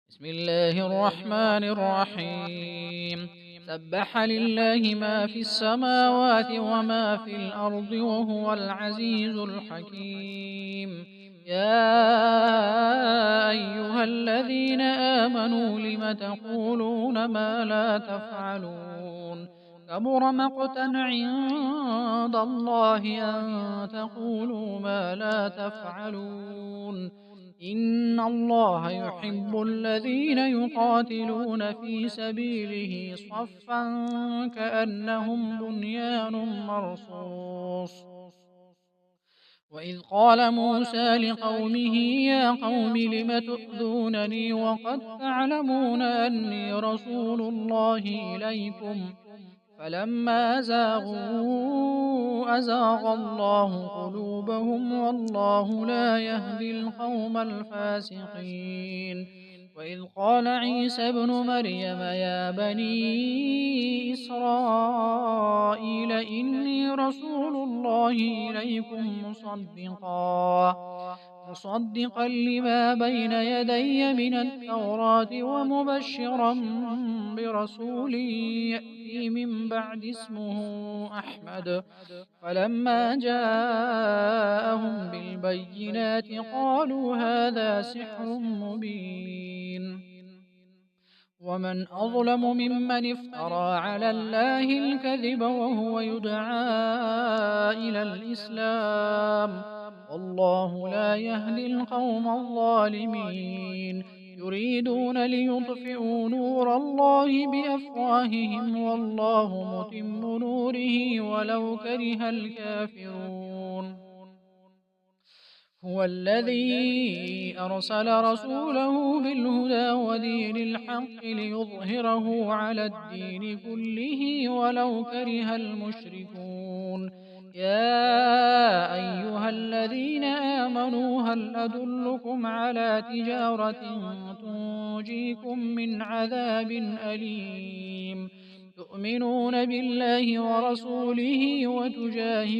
بسم الله الرحمن الرحيم. سبح لله ما في السماوات وما في الأرض وهو العزيز الحكيم. يا أيها الذين آمنوا لم تقولون ما لا تفعلون؟ كبر مقتا عند الله أن تقولوا ما لا تفعلون. إن الله يحب الذين يقاتلون في سبيله صفا كأنهم بنيان مرصوص. وإذ قال موسى لقومه يا قوم لم تؤذونني وقد تعلمون أني رسول الله إليكم فلما زاغوا أزاغ الله قلوبهم والله لا يهدي القوم الفاسقين. وإذ قال عيسى ابن مريم يا بني إسرائيل إني رسول الله إليكم مصدقا لما بين يدي من التوراة ومبشرا برسول يأتي من بعد اسمه أحمد. فلما جاءهم بالبينات قالوا هذا سحر مبين. ومن أظلم ممن افترى على الله الكذب وهو يدعى إلى الإسلام والله لا يهدي القوم الظالمين. يريدون ليطفئوا نور الله بأفواههم والله متم نوره ولو كره الكافرون. هو الذي أرسل رسوله بالهدى ودين الحق ليظهره على الدين كله ولو كره المشركون. يا أيها الذين آمنوا هل أدلكم على تجارة تنجيكم من عذاب أليم تؤمنون بالله ورسوله وتجاهدون